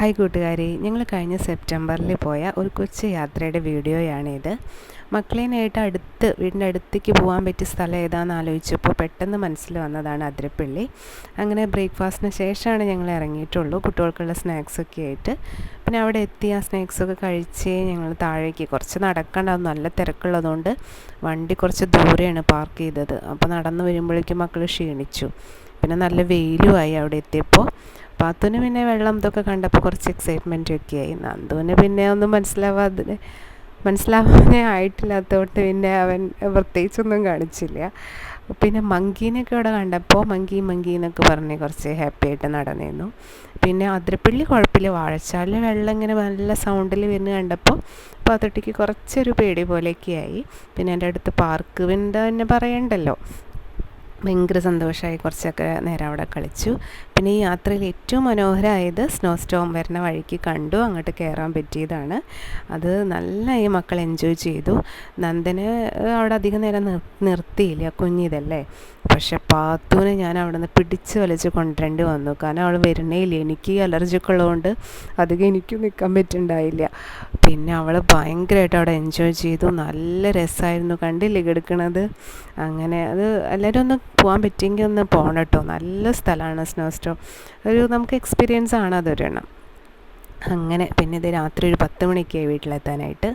Hi കൂട്ടുകാരെ, ഞങ്ങൾ കഴിഞ്ഞ സെപ്റ്റംബറിൽ പോയ ഒരു കൊച്ചു യാത്രയുടെ വീഡിയോയാണിത്. മക്കളേനായിട്ട് വീടിൻ്റെ അടുത്തേക്ക് പോകാൻ പറ്റിയ സ്ഥലം ഏതാണെന്ന് ആലോചിച്ചപ്പോൾ പെട്ടെന്ന് മനസ്സിൽ വന്നതാണ് അതിരപ്പള്ളി. അങ്ങനെ ബ്രേക്ക്ഫാസ്റ്റിന് ശേഷമാണ് ഞങ്ങൾ ഇറങ്ങിയിട്ടുള്ളൂ, കുട്ടികൾക്കുള്ള സ്നാക്സൊക്കെ ആയിട്ട്. പിന്നെ അവിടെ എത്തി ആ സ്നാക്സൊക്കെ കഴിച്ച് ഞങ്ങൾ താഴേക്ക് കുറച്ച് നടക്കണ്ടാവും, നല്ല തിരക്കുള്ളതുകൊണ്ട് വണ്ടി കുറച്ച് ദൂരെയാണ് പാർക്ക് ചെയ്തത്. അപ്പോൾ നടന്നു വരുമ്പോഴേക്കും മക്കൾ ക്ഷീണിച്ചു. പിന്നെ നല്ല വെയിലുമായി അവിടെ എത്തിയപ്പോൾ. പാത്തുവിന് പിന്നെ വെള്ളം ഇതൊക്കെ കണ്ടപ്പോൾ കുറച്ച് എക്സൈറ്റ്മെൻറ്റ് ഒക്കെ ആയി. നന്ദുവിന് പിന്നെ ഒന്നും മനസ്സിലാവാനേ ആയിട്ടില്ലാത്തതുകൊണ്ട് പിന്നെ അവൻ പ്രത്യേകിച്ചൊന്നും കാണിച്ചില്ല. പിന്നെ മങ്കീനൊക്കെ അവിടെ കണ്ടപ്പോൾ മങ്കി എന്നൊക്കെ പറഞ്ഞ് കുറച്ച് ഹാപ്പി ആയിട്ട് നടന്നിരുന്നു. പിന്നെ അതിരപ്പള്ളി കുഴപ്പമില്ല, വാഴച്ചാലിൽ വെള്ളം ഇങ്ങനെ നല്ല സൗണ്ടിൽ വരുന്ന കണ്ടപ്പോൾ പാത്തുട്ടിക്ക് കുറച്ചൊരു പേടി പോലെയൊക്കെ ആയി. പിന്നെ എൻ്റെ അടുത്ത് പാർക്ക് തന്നെ പറയണ്ടല്ലോ, ഭയങ്കര സന്തോഷമായി. കുറച്ചൊക്കെ നേരം അവിടെ കളിച്ചു. പിന്നെ ഈ യാത്രയിൽ ഏറ്റവും മനോഹരമായത് സ്നോ സ്റ്റോം വരുന്ന വഴിക്ക് കണ്ടു, അങ്ങോട്ട് കയറാൻ പറ്റിയതാണ്. അത് നന്നായി മക്കൾ എൻജോയ് ചെയ്തു. നന്ദന് അവിടെ അധികം നേരം നിർത്തിയില്ല, കുഞ്ഞിതല്ലേ. പക്ഷെ പാത്തുവിനെ ഞാൻ അവിടെ നിന്ന് പിടിച്ച് വലിച്ച് കൊണ്ടുവരേണ്ടി വന്നു, കാരണം അവൾ വരണേയില്ല. എനിക്ക് അലർജിയൊക്കെ ഉള്ളതുകൊണ്ട് അധികം എനിക്കും നിൽക്കാൻ പറ്റുന്നുണ്ടായില്ല. പിന്നെ അവൾ ഭയങ്കരമായിട്ട് അവിടെ എൻജോയ് ചെയ്തു. നല്ല രസമായിരുന്നു, കണ്ടില്ലേ കിടക്കണത്. അങ്ങനെ അത് എല്ലാവരും ഒന്ന് പോകാൻ പറ്റിയെങ്കിൽ ഒന്ന് പോകണം കേട്ടോ, നല്ല സ്ഥലമാണ് സ്നോ സ്റ്റോം. നമുക്ക് എക്സ്പീരിയൻസ് ആണ് അതൊരെണ്ണം. അങ്ങനെ പിന്നെ ഇത് രാത്രി ഒരു 10 മണിക്കായി വീട്ടിലെത്താനായിട്ട്.